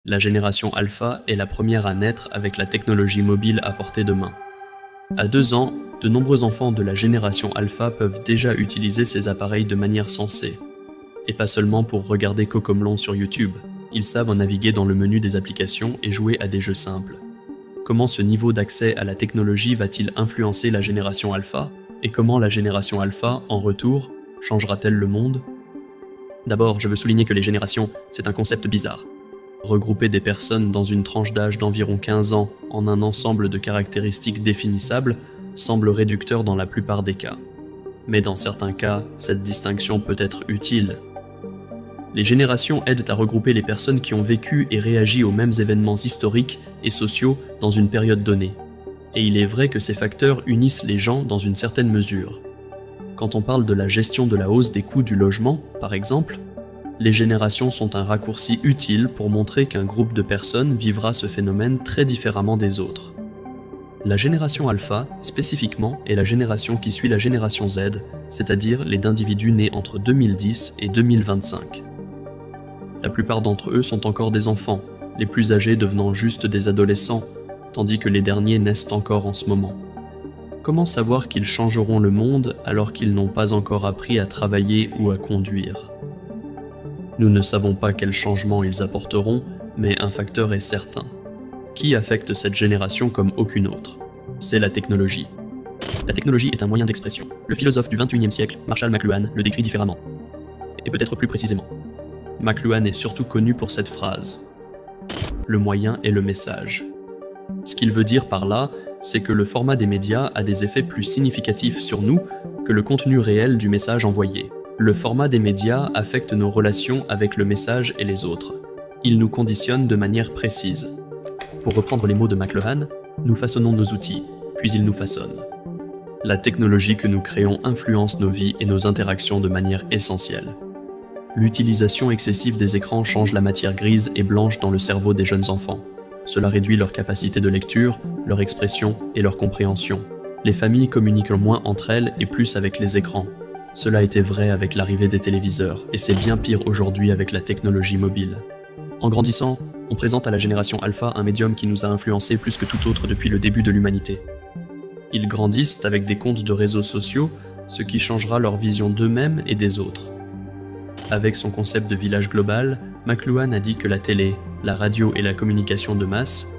La génération alpha est la première à naître avec la technologie mobile à portée de main. À 2 ans, de nombreux enfants de la génération alpha peuvent déjà utiliser ces appareils de manière sensée. Et pas seulement pour regarder Cocomelon sur YouTube. Ils savent en naviguer dans le menu des applications et jouer à des jeux simples. Comment ce niveau d'accès à la technologie va-t-il influencer la génération alpha? Et comment la génération alpha, en retour, changera-t-elle le monde? D'abord, je veux souligner que les générations, c'est un concept bizarre. Regrouper des personnes dans une tranche d'âge d'environ 15 ans en un ensemble de caractéristiques définissables semble réducteur dans la plupart des cas. Mais dans certains cas, cette distinction peut être utile. Les générations aident à regrouper les personnes qui ont vécu et réagi aux mêmes événements historiques et sociaux dans une période donnée. Et il est vrai que ces facteurs unissent les gens dans une certaine mesure. Quand on parle de la gestion de la hausse des coûts du logement, par exemple, les générations sont un raccourci utile pour montrer qu'un groupe de personnes vivra ce phénomène très différemment des autres. La génération alpha, spécifiquement, est la génération qui suit la génération Z, c'est-à-dire les d'individus nés entre 2010 et 2025. La plupart d'entre eux sont encore des enfants, les plus âgés devenant juste des adolescents, tandis que les derniers naissent encore en ce moment. Comment savoir qu'ils changeront le monde alors qu'ils n'ont pas encore appris à travailler ou à conduire? Nous ne savons pas quels changements ils apporteront, mais un facteur est certain. Qui affecte cette génération comme aucune autre? C'est la technologie. La technologie est un moyen d'expression. Le philosophe du XXIe siècle, Marshall McLuhan, le décrit différemment. Et peut-être plus précisément. McLuhan est surtout connu pour cette phrase. Le moyen est le message. Ce qu'il veut dire par là, c'est que le format des médias a des effets plus significatifs sur nous que le contenu réel du message envoyé. Le format des médias affecte nos relations avec le message et les autres. Il nous conditionne de manière précise. Pour reprendre les mots de McLuhan, nous façonnons nos outils, puis ils nous façonnent. La technologie que nous créons influence nos vies et nos interactions de manière essentielle. L'utilisation excessive des écrans change la matière grise et blanche dans le cerveau des jeunes enfants. Cela réduit leur capacité de lecture, leur expression et leur compréhension. Les familles communiquent moins entre elles et plus avec les écrans. Cela était vrai avec l'arrivée des téléviseurs, et c'est bien pire aujourd'hui avec la technologie mobile. En grandissant, on présente à la génération alpha un médium qui nous a influencés plus que tout autre depuis le début de l'humanité. Ils grandissent avec des comptes de réseaux sociaux, ce qui changera leur vision d'eux-mêmes et des autres. Avec son concept de village global, McLuhan a dit que la télé, la radio et la communication de masse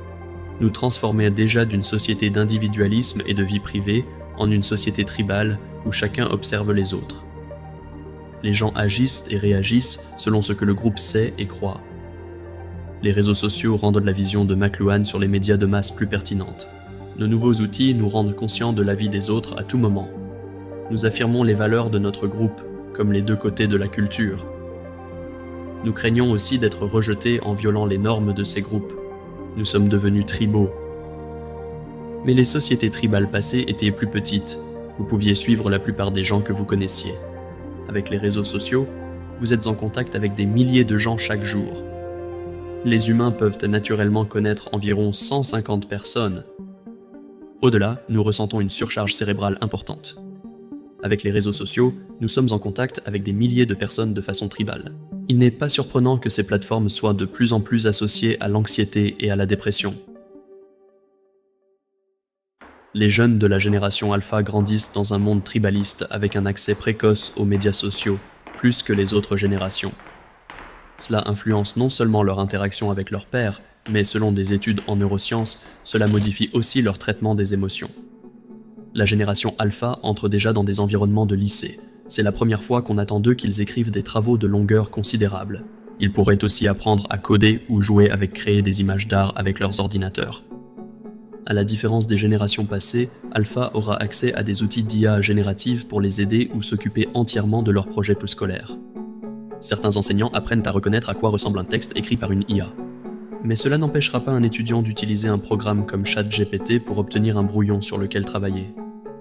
nous transformaient déjà d'une société d'individualisme et de vie privée en une société tribale où chacun observe les autres. Les gens agissent et réagissent selon ce que le groupe sait et croit. Les réseaux sociaux rendent la vision de McLuhan sur les médias de masse plus pertinente. Nos nouveaux outils nous rendent conscients de la vie des autres à tout moment. Nous affirmons les valeurs de notre groupe, comme les deux côtés de la culture. Nous craignons aussi d'être rejetés en violant les normes de ces groupes. Nous sommes devenus tribaux. Mais les sociétés tribales passées étaient plus petites. Vous pouviez suivre la plupart des gens que vous connaissiez. Avec les réseaux sociaux, vous êtes en contact avec des milliers de gens chaque jour. Les humains peuvent naturellement connaître environ 150 personnes. Au-delà, nous ressentons une surcharge cérébrale importante. Avec les réseaux sociaux, nous sommes en contact avec des milliers de personnes de façon tribale. Il n'est pas surprenant que ces plateformes soient de plus en plus associées à l'anxiété et à la dépression. Les jeunes de la génération alpha grandissent dans un monde tribaliste avec un accès précoce aux médias sociaux, plus que les autres générations. Cela influence non seulement leur interaction avec leurs pairs, mais selon des études en neurosciences, cela modifie aussi leur traitement des émotions. La génération alpha entre déjà dans des environnements de lycée. C'est la première fois qu'on attend d'eux qu'ils écrivent des travaux de longueur considérable. Ils pourraient aussi apprendre à coder ou jouer avec créer des images d'art avec leurs ordinateurs. À la différence des générations passées, Alpha aura accès à des outils d'IA générative pour les aider ou s'occuper entièrement de leurs projets scolaires. Certains enseignants apprennent à reconnaître à quoi ressemble un texte écrit par une IA. Mais cela n'empêchera pas un étudiant d'utiliser un programme comme ChatGPT pour obtenir un brouillon sur lequel travailler.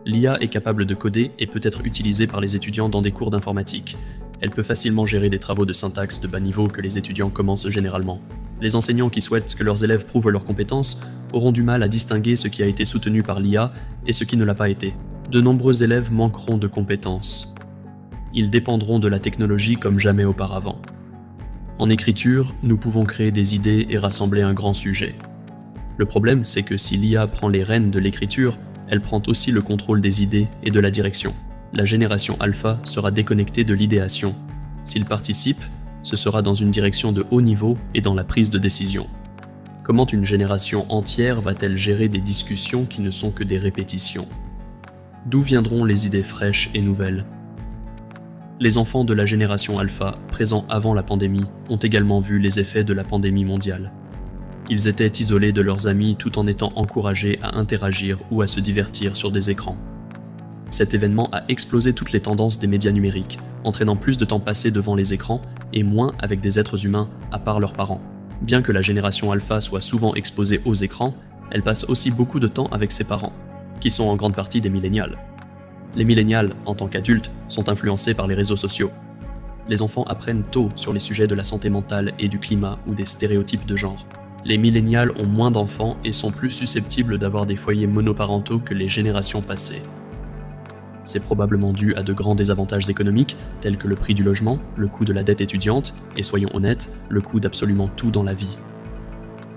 L'IA est capable de coder et peut être utilisée par les étudiants dans des cours d'informatique. Elle peut facilement gérer des travaux de syntaxe de bas niveau que les étudiants commencent généralement. Les enseignants qui souhaitent que leurs élèves prouvent leurs compétences auront du mal à distinguer ce qui a été soutenu par l'IA et ce qui ne l'a pas été. De nombreux élèves manqueront de compétences. Ils dépendront de la technologie comme jamais auparavant. En écriture, nous pouvons créer des idées et rassembler un grand sujet. Le problème, c'est que si l'IA prend les rênes de l'écriture, elle prend aussi le contrôle des idées et de la direction. La génération alpha sera déconnectée de l'idéation. S'il participe, ce sera dans une direction de haut niveau et dans la prise de décision. Comment une génération entière va-t-elle gérer des discussions qui ne sont que des répétitions? D'où viendront les idées fraîches et nouvelles? Les enfants de la génération alpha, présents avant la pandémie, ont également vu les effets de la pandémie mondiale. Ils étaient isolés de leurs amis tout en étant encouragés à interagir ou à se divertir sur des écrans. Cet événement a explosé toutes les tendances des médias numériques, entraînant plus de temps passé devant les écrans et moins avec des êtres humains à part leurs parents. Bien que la génération alpha soit souvent exposée aux écrans, elle passe aussi beaucoup de temps avec ses parents, qui sont en grande partie des millénials. Les millénials, en tant qu'adultes, sont influencés par les réseaux sociaux. Les enfants apprennent tôt sur les sujets de la santé mentale et du climat ou des stéréotypes de genre. Les millénials ont moins d'enfants et sont plus susceptibles d'avoir des foyers monoparentaux que les générations passées. C'est probablement dû à de grands désavantages économiques, tels que le prix du logement, le coût de la dette étudiante, et soyons honnêtes, le coût d'absolument tout dans la vie.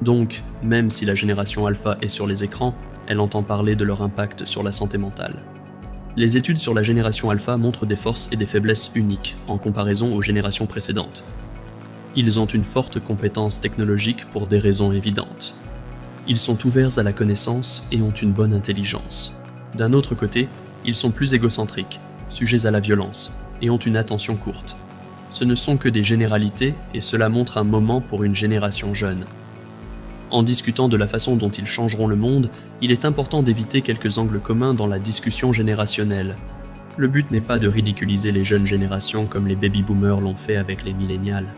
Donc, même si la génération alpha est sur les écrans, elle entend parler de leur impact sur la santé mentale. Les études sur la génération alpha montrent des forces et des faiblesses uniques en comparaison aux générations précédentes. Ils ont une forte compétence technologique pour des raisons évidentes. Ils sont ouverts à la connaissance et ont une bonne intelligence. D'un autre côté, ils sont plus égocentriques, sujets à la violence, et ont une attention courte. Ce ne sont que des généralités et cela montre un moment pour une génération jeune. En discutant de la façon dont ils changeront le monde, il est important d'éviter quelques angles communs dans la discussion générationnelle. Le but n'est pas de ridiculiser les jeunes générations comme les baby-boomers l'ont fait avec les millénials.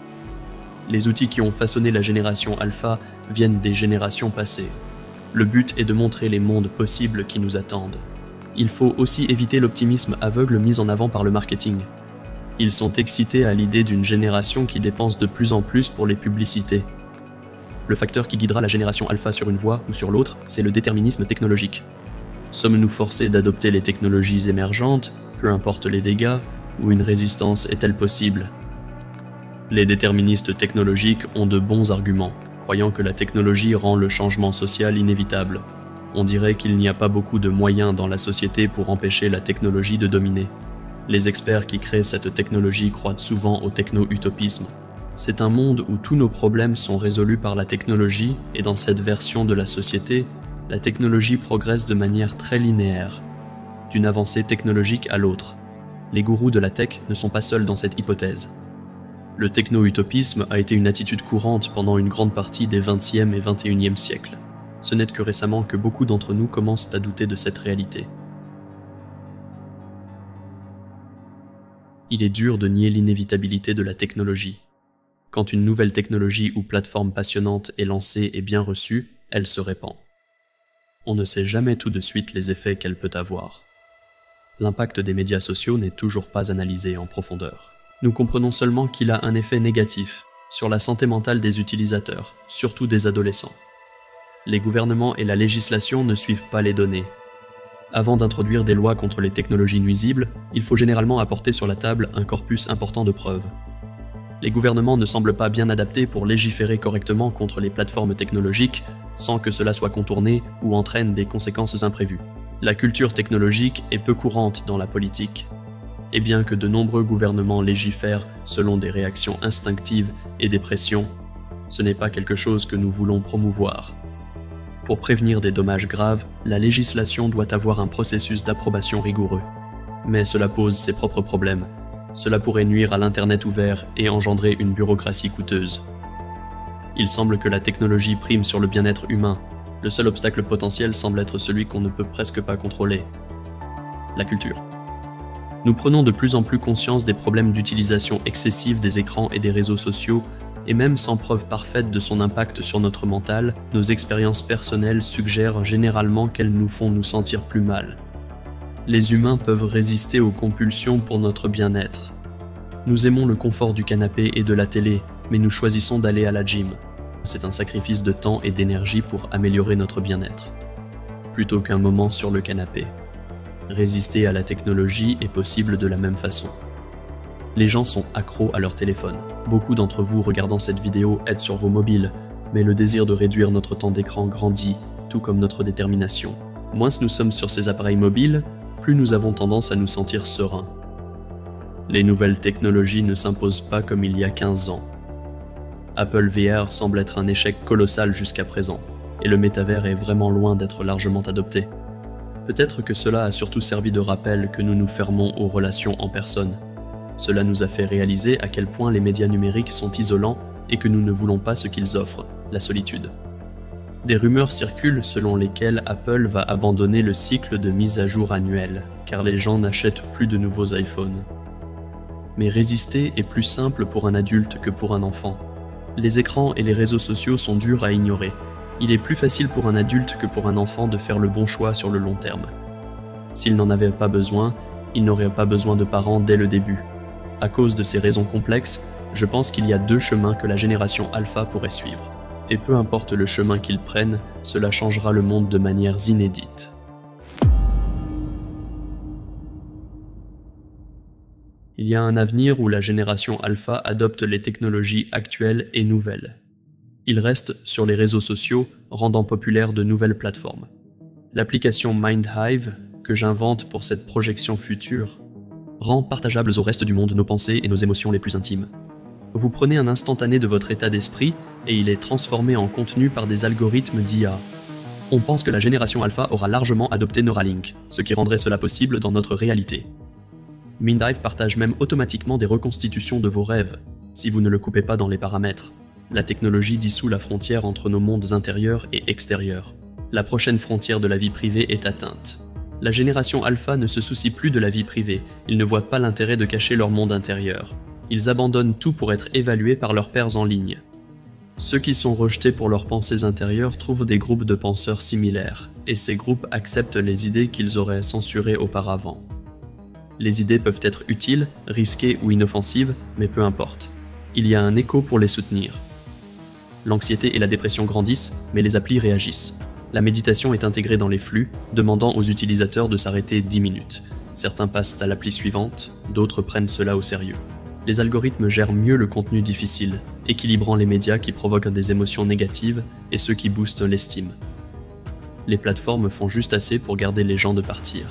Les outils qui ont façonné la génération alpha viennent des générations passées. Le but est de montrer les mondes possibles qui nous attendent. Il faut aussi éviter l'optimisme aveugle mis en avant par le marketing. Ils sont excités à l'idée d'une génération qui dépense de plus en plus pour les publicités. Le facteur qui guidera la génération alpha sur une voie ou sur l'autre, c'est le déterminisme technologique. Sommes-nous forcés d'adopter les technologies émergentes, peu importe les dégâts, ou une résistance est-elle possible? Les déterministes technologiques ont de bons arguments, croyant que la technologie rend le changement social inévitable. On dirait qu'il n'y a pas beaucoup de moyens dans la société pour empêcher la technologie de dominer. Les experts qui créent cette technologie croient souvent au techno-utopisme. C'est un monde où tous nos problèmes sont résolus par la technologie et dans cette version de la société, la technologie progresse de manière très linéaire, d'une avancée technologique à l'autre. Les gourous de la tech ne sont pas seuls dans cette hypothèse. Le techno-utopisme a été une attitude courante pendant une grande partie des 20e et 21e siècles. Ce n'est que récemment que beaucoup d'entre nous commencent à douter de cette réalité. Il est dur de nier l'inévitabilité de la technologie. Quand une nouvelle technologie ou plateforme passionnante est lancée et bien reçue, elle se répand. On ne sait jamais tout de suite les effets qu'elle peut avoir. L'impact des médias sociaux n'est toujours pas analysé en profondeur. Nous comprenons seulement qu'il a un effet négatif sur la santé mentale des utilisateurs, surtout des adolescents. Les gouvernements et la législation ne suivent pas les données. Avant d'introduire des lois contre les technologies nuisibles, il faut généralement apporter sur la table un corpus important de preuves. Les gouvernements ne semblent pas bien adaptés pour légiférer correctement contre les plateformes technologiques sans que cela soit contourné ou entraîne des conséquences imprévues. La culture technologique est peu courante dans la politique. Et bien que de nombreux gouvernements légifèrent selon des réactions instinctives et des pressions, ce n'est pas quelque chose que nous voulons promouvoir. Pour prévenir des dommages graves, la législation doit avoir un processus d'approbation rigoureux. Mais cela pose ses propres problèmes. Cela pourrait nuire à l'Internet ouvert et engendrer une bureaucratie coûteuse. Il semble que la technologie prime sur le bien-être humain. Le seul obstacle potentiel semble être celui qu'on ne peut presque pas contrôler. La culture. Nous prenons de plus en plus conscience des problèmes d'utilisation excessive des écrans et des réseaux sociaux, et même sans preuve parfaite de son impact sur notre mental, nos expériences personnelles suggèrent généralement qu'elles nous font nous sentir plus mal. Les humains peuvent résister aux compulsions pour notre bien-être. Nous aimons le confort du canapé et de la télé, mais nous choisissons d'aller à la gym. C'est un sacrifice de temps et d'énergie pour améliorer notre bien-être, plutôt qu'un moment sur le canapé. Résister à la technologie est possible de la même façon. Les gens sont accros à leur téléphone. Beaucoup d'entre vous regardant cette vidéo êtes sur vos mobiles, mais le désir de réduire notre temps d'écran grandit, tout comme notre détermination. Moins nous sommes sur ces appareils mobiles, plus nous avons tendance à nous sentir sereins. Les nouvelles technologies ne s'imposent pas comme il y a 15 ans. Apple VR semble être un échec colossal jusqu'à présent, et le métavers est vraiment loin d'être largement adopté. Peut-être que cela a surtout servi de rappel que nous nous fermons aux relations en personne. Cela nous a fait réaliser à quel point les médias numériques sont isolants et que nous ne voulons pas ce qu'ils offrent, la solitude. Des rumeurs circulent selon lesquelles Apple va abandonner le cycle de mise à jour annuel, car les gens n'achètent plus de nouveaux iPhones. Mais résister est plus simple pour un adulte que pour un enfant. Les écrans et les réseaux sociaux sont durs à ignorer. Il est plus facile pour un adulte que pour un enfant de faire le bon choix sur le long terme. S'il n'en avait pas besoin, il n'aurait pas besoin de parents dès le début. À cause de ces raisons complexes, je pense qu'il y a 2 chemins que la génération alpha pourrait suivre. Et peu importe le chemin qu'ils prennent, cela changera le monde de manières inédites. Il y a un avenir où la génération alpha adopte les technologies actuelles et nouvelles. Il reste sur les réseaux sociaux, rendant populaires de nouvelles plateformes. L'application MindHive, que j'invente pour cette projection future, rend partageables au reste du monde nos pensées et nos émotions les plus intimes. Vous prenez un instantané de votre état d'esprit et il est transformé en contenu par des algorithmes d'IA. On pense que la génération alpha aura largement adopté Neuralink, ce qui rendrait cela possible dans notre réalité. MindHive partage même automatiquement des reconstitutions de vos rêves, si vous ne le coupez pas dans les paramètres. La technologie dissout la frontière entre nos mondes intérieurs et extérieurs. La prochaine frontière de la vie privée est atteinte. La génération alpha ne se soucie plus de la vie privée, ils ne voient pas l'intérêt de cacher leur monde intérieur. Ils abandonnent tout pour être évalués par leurs pairs en ligne. Ceux qui sont rejetés pour leurs pensées intérieures trouvent des groupes de penseurs similaires, et ces groupes acceptent les idées qu'ils auraient censurées auparavant. Les idées peuvent être utiles, risquées ou inoffensives, mais peu importe. Il y a un écho pour les soutenir. L'anxiété et la dépression grandissent, mais les applis réagissent. La méditation est intégrée dans les flux, demandant aux utilisateurs de s'arrêter 10 minutes. Certains passent à l'appli suivante, d'autres prennent cela au sérieux. Les algorithmes gèrent mieux le contenu difficile, équilibrant les médias qui provoquent des émotions négatives et ceux qui boostent l'estime. Les plateformes font juste assez pour garder les gens de partir.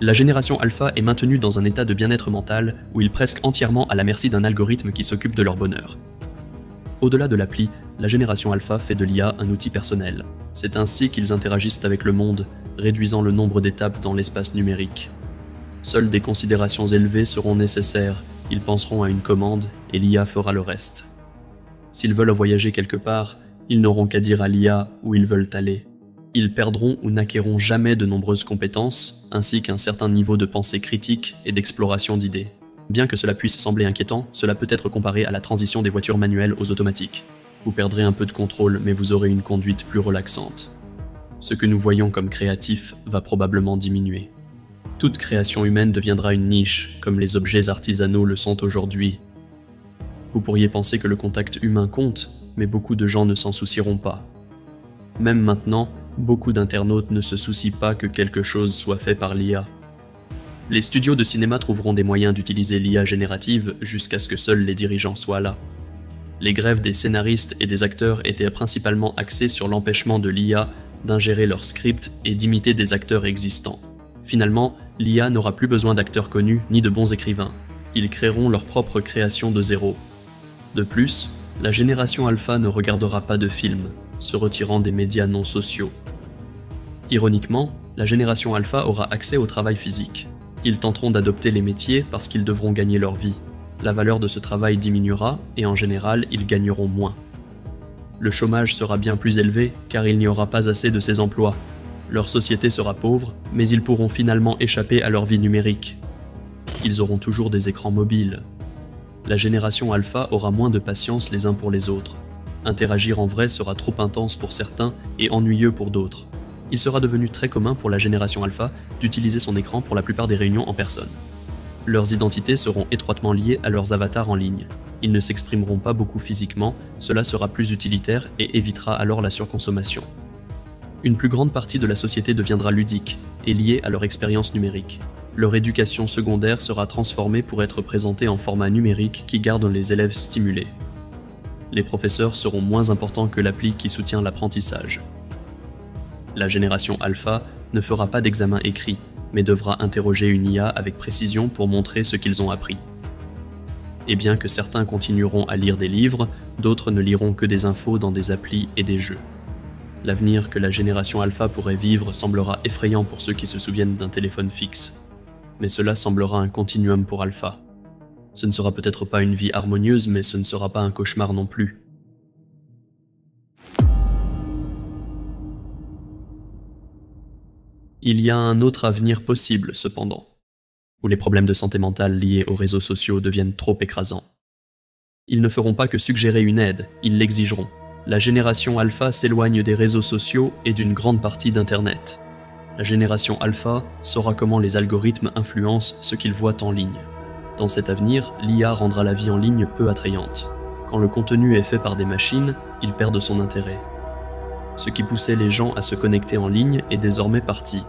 La génération alpha est maintenue dans un état de bien-être mental où ils presque entièrement à la merci d'un algorithme qui s'occupe de leur bonheur. Au-delà de l'appli, la génération alpha fait de l'IA un outil personnel. C'est ainsi qu'ils interagissent avec le monde, réduisant le nombre d'étapes dans l'espace numérique. Seules des considérations élevées seront nécessaires, ils penseront à une commande et l'IA fera le reste. S'ils veulent voyager quelque part, ils n'auront qu'à dire à l'IA où ils veulent aller. Ils perdront ou n'acquerront jamais de nombreuses compétences, ainsi qu'un certain niveau de pensée critique et d'exploration d'idées. Bien que cela puisse sembler inquiétant, cela peut être comparé à la transition des voitures manuelles aux automatiques. Vous perdrez un peu de contrôle, mais vous aurez une conduite plus relaxante. Ce que nous voyons comme créatif va probablement diminuer. Toute création humaine deviendra une niche, comme les objets artisanaux le sont aujourd'hui. Vous pourriez penser que le contact humain compte, mais beaucoup de gens ne s'en soucieront pas. Même maintenant, beaucoup d'internautes ne se soucient pas que quelque chose soit fait par l'IA. Les studios de cinéma trouveront des moyens d'utiliser l'IA générative jusqu'à ce que seuls les dirigeants soient là. Les grèves des scénaristes et des acteurs étaient principalement axées sur l'empêchement de l'IA d'ingérer leurs scripts et d'imiter des acteurs existants. Finalement, l'IA n'aura plus besoin d'acteurs connus ni de bons écrivains. Ils créeront leur propre création de zéro. De plus, la génération alpha ne regardera pas de films, se retirant des médias non sociaux. Ironiquement, la génération alpha aura accès au travail physique. Ils tenteront d'adopter les métiers parce qu'ils devront gagner leur vie. La valeur de ce travail diminuera et en général, ils gagneront moins. Le chômage sera bien plus élevé car il n'y aura pas assez de ces emplois. Leur société sera pauvre, mais ils pourront finalement échapper à leur vie numérique. Ils auront toujours des écrans mobiles. La génération alpha aura moins de patience les uns pour les autres. Interagir en vrai sera trop intense pour certains et ennuyeux pour d'autres. Il sera devenu très commun pour la génération alpha d'utiliser son écran pour la plupart des réunions en personne. Leurs identités seront étroitement liées à leurs avatars en ligne. Ils ne s'exprimeront pas beaucoup physiquement, cela sera plus utilitaire et évitera alors la surconsommation. Une plus grande partie de la société deviendra ludique et liée à leur expérience numérique. leur éducation secondaire sera transformée pour être présentée en format numérique qui garde les élèves stimulés. Les professeurs seront moins importants que l'appli qui soutient l'apprentissage. La génération alpha ne fera pas d'examen écrit, mais devra interroger une IA avec précision pour montrer ce qu'ils ont appris. Et bien que certains continueront à lire des livres, d'autres ne liront que des infos dans des applis et des jeux. L'avenir que la génération alpha pourrait vivre semblera effrayant pour ceux qui se souviennent d'un téléphone fixe. Mais cela semblera un continuum pour alpha. Ce ne sera peut-être pas une vie harmonieuse, mais ce ne sera pas un cauchemar non plus. Il y a un autre avenir possible, cependant, où les problèmes de santé mentale liés aux réseaux sociaux deviennent trop écrasants. Ils ne feront pas que suggérer une aide, ils l'exigeront. La génération alpha s'éloigne des réseaux sociaux et d'une grande partie d'Internet. La génération alpha saura comment les algorithmes influencent ce qu'ils voient en ligne. Dans cet avenir, l'IA rendra la vie en ligne peu attrayante. Quand le contenu est fait par des machines, il perd de son intérêt. Ce qui poussait les gens à se connecter en ligne est désormais parti.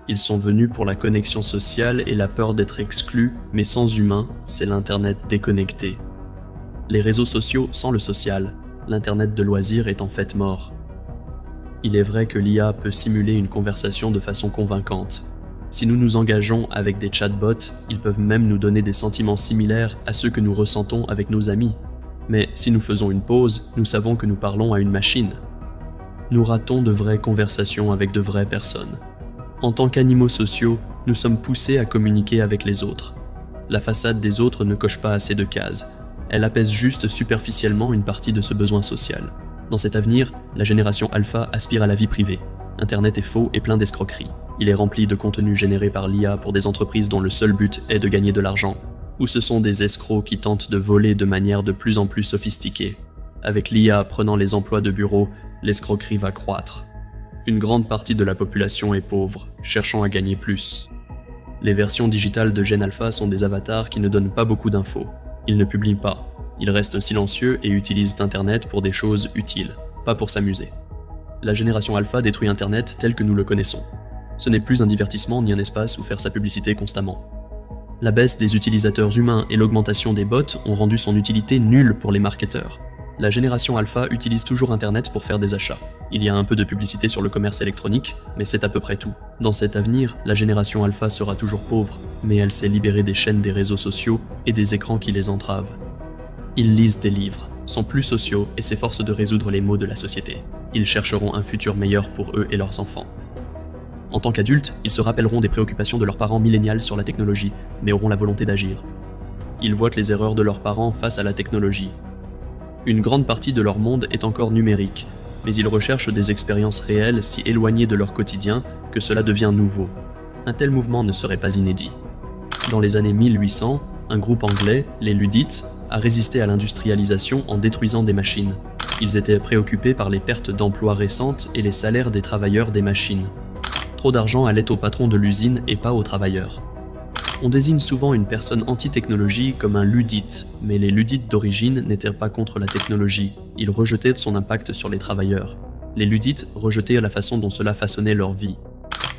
Ils sont venus pour la connexion sociale et la peur d'être exclus, mais sans humain, c'est l'Internet déconnecté. Les réseaux sociaux sans le social, l'Internet de loisirs est en fait mort. Il est vrai que l'IA peut simuler une conversation de façon convaincante. Si nous nous engageons avec des chatbots, ils peuvent même nous donner des sentiments similaires à ceux que nous ressentons avec nos amis. Mais si nous faisons une pause, nous savons que nous parlons à une machine. Nous ratons de vraies conversations avec de vraies personnes. En tant qu'animaux sociaux, nous sommes poussés à communiquer avec les autres. La façade des autres ne coche pas assez de cases. Elle apaise juste superficiellement une partie de ce besoin social. Dans cet avenir, la génération alpha aspire à la vie privée. Internet est faux et plein d'escroqueries. Il est rempli de contenus générés par l'IA pour des entreprises dont le seul but est de gagner de l'argent, ou ce sont des escrocs qui tentent de voler de manière de plus en plus sophistiquée. Avec l'IA prenant les emplois de bureau, l'escroquerie va croître. Une grande partie de la population est pauvre, cherchant à gagner plus. Les versions digitales de Gen Alpha sont des avatars qui ne donnent pas beaucoup d'infos. Ils ne publient pas. Ils restent silencieux et utilisent Internet pour des choses utiles, pas pour s'amuser. La génération alpha détruit Internet tel que nous le connaissons. Ce n'est plus un divertissement ni un espace où faire sa publicité constamment. La baisse des utilisateurs humains et l'augmentation des bots ont rendu son utilité nulle pour les marketeurs. La génération alpha utilise toujours Internet pour faire des achats. Il y a un peu de publicité sur le commerce électronique, mais c'est à peu près tout. Dans cet avenir, la génération alpha sera toujours pauvre, mais elle s'est libérée des chaînes des réseaux sociaux et des écrans qui les entravent. Ils lisent des livres, sont plus sociaux et s'efforcent de résoudre les maux de la société. Ils chercheront un futur meilleur pour eux et leurs enfants. En tant qu'adultes, ils se rappelleront des préoccupations de leurs parents millénials sur la technologie, mais auront la volonté d'agir. Ils voient les erreurs de leurs parents face à la technologie. Une grande partie de leur monde est encore numérique, mais ils recherchent des expériences réelles si éloignées de leur quotidien que cela devient nouveau. Un tel mouvement ne serait pas inédit. Dans les années 1800, un groupe anglais, les Luddites, a résisté à l'industrialisation en détruisant des machines. Ils étaient préoccupés par les pertes d'emplois récentes et les salaires des travailleurs des machines. Trop d'argent allait au patron de l'usine et pas aux travailleurs. On désigne souvent une personne anti-technologie comme un luddite, mais les luddites d'origine n'étaient pas contre la technologie, ils rejetaient son impact sur les travailleurs. Les luddites rejetaient la façon dont cela façonnait leur vie.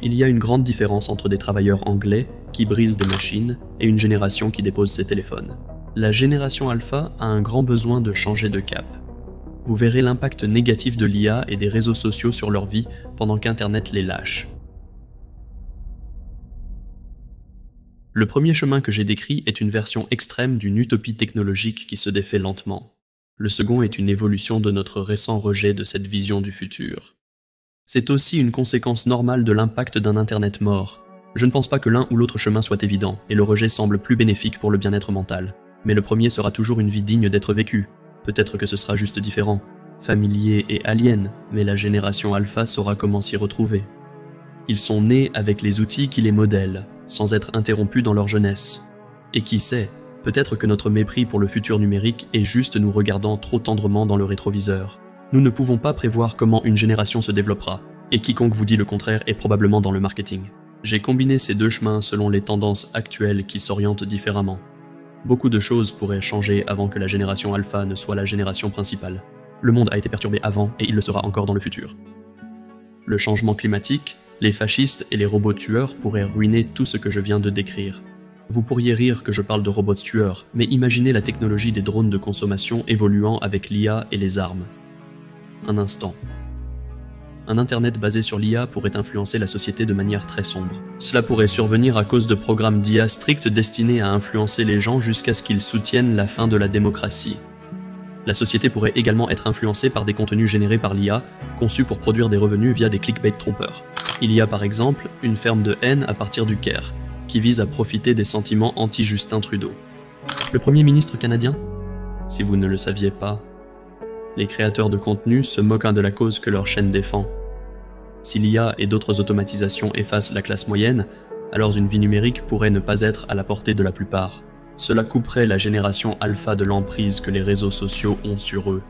Il y a une grande différence entre des travailleurs anglais qui brisent des machines et une génération qui dépose ses téléphones. La génération alpha a un grand besoin de changer de cap. Vous verrez l'impact négatif de l'IA et des réseaux sociaux sur leur vie pendant qu'Internet les lâche. Le premier chemin que j'ai décrit est une version extrême d'une utopie technologique qui se défait lentement. Le second est une évolution de notre récent rejet de cette vision du futur. C'est aussi une conséquence normale de l'impact d'un Internet mort. Je ne pense pas que l'un ou l'autre chemin soit évident, et le rejet semble plus bénéfique pour le bien-être mental. Mais le premier sera toujours une vie digne d'être vécue. Peut-être que ce sera juste différent, familier et alien, mais la génération alpha saura comment s'y retrouver. Ils sont nés avec les outils qui les modèlent, sans être interrompus dans leur jeunesse. Et qui sait, peut-être que notre mépris pour le futur numérique est juste nous regardant trop tendrement dans le rétroviseur. Nous ne pouvons pas prévoir comment une génération se développera, et quiconque vous dit le contraire est probablement dans le marketing. J'ai combiné ces deux chemins selon les tendances actuelles qui s'orientent différemment. Beaucoup de choses pourraient changer avant que la génération alpha ne soit la génération principale. Le monde a été perturbé avant et il le sera encore dans le futur. Le changement climatique, Les fascistes et les robots tueurs pourraient ruiner tout ce que je viens de décrire. Vous pourriez rire que je parle de robots tueurs, mais imaginez la technologie des drones de consommation évoluant avec l'IA et les armes. Un instant. Un Internet basé sur l'IA pourrait influencer la société de manière très sombre. Cela pourrait survenir à cause de programmes d'IA stricts destinés à influencer les gens jusqu'à ce qu'ils soutiennent la fin de la démocratie. La société pourrait également être influencée par des contenus générés par l'IA, conçus pour produire des revenus via des clickbait trompeurs. Il y a par exemple une ferme de haine à partir du Caire, qui vise à profiter des sentiments anti-Justin Trudeau. Le Premier ministre canadien ? Si vous ne le saviez pas, les créateurs de contenu se moquent de la cause que leur chaîne défend. Si l'IA et d'autres automatisations effacent la classe moyenne, alors une vie numérique pourrait ne pas être à la portée de la plupart. Cela couperait la génération alpha de l'emprise que les réseaux sociaux ont sur eux.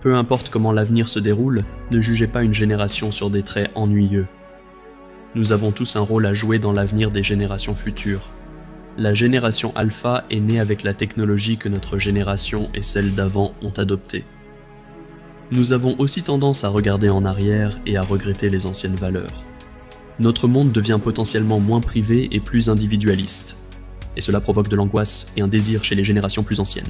Peu importe comment l'avenir se déroule, ne jugez pas une génération sur des traits ennuyeux. Nous avons tous un rôle à jouer dans l'avenir des générations futures. La génération alpha est née avec la technologie que notre génération et celle d'avant ont adoptée. Nous avons aussi tendance à regarder en arrière et à regretter les anciennes valeurs. Notre monde devient potentiellement moins privé et plus individualiste. Et cela provoque de l'angoisse et un désir chez les générations plus anciennes.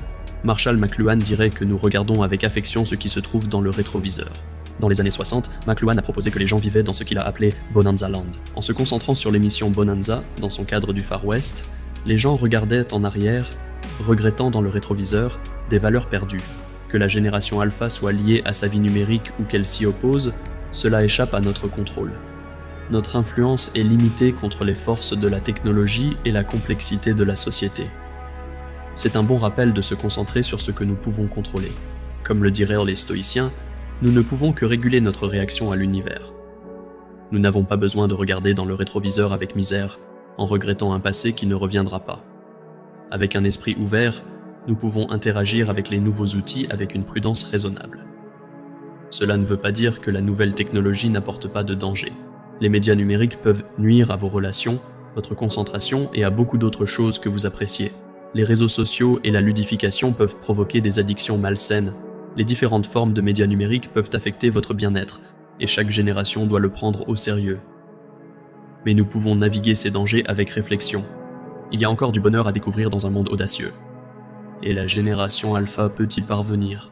Marshall McLuhan dirait que nous regardons avec affection ce qui se trouve dans le rétroviseur. Dans les années 60, McLuhan a proposé que les gens vivaient dans ce qu'il a appelé Bonanza Land. En se concentrant sur l'émission Bonanza, dans son cadre du Far West, les gens regardaient en arrière, regrettant dans le rétroviseur des valeurs perdues. Que la génération alpha soit liée à sa vie numérique ou qu'elle s'y oppose, cela échappe à notre contrôle. Notre influence est limitée contre les forces de la technologie et la complexité de la société. C'est un bon rappel de se concentrer sur ce que nous pouvons contrôler. Comme le diraient les stoïciens, nous ne pouvons que réguler notre réaction à l'univers. Nous n'avons pas besoin de regarder dans le rétroviseur avec misère, en regrettant un passé qui ne reviendra pas. Avec un esprit ouvert, nous pouvons interagir avec les nouveaux outils avec une prudence raisonnable. Cela ne veut pas dire que la nouvelle technologie n'apporte pas de danger. Les médias numériques peuvent nuire à vos relations, votre concentration et à beaucoup d'autres choses que vous appréciez. Les réseaux sociaux et la ludification peuvent provoquer des addictions malsaines. Les différentes formes de médias numériques peuvent affecter votre bien-être, et chaque génération doit le prendre au sérieux. Mais nous pouvons naviguer ces dangers avec réflexion. Il y a encore du bonheur à découvrir dans un monde audacieux. Et la génération alpha peut y parvenir.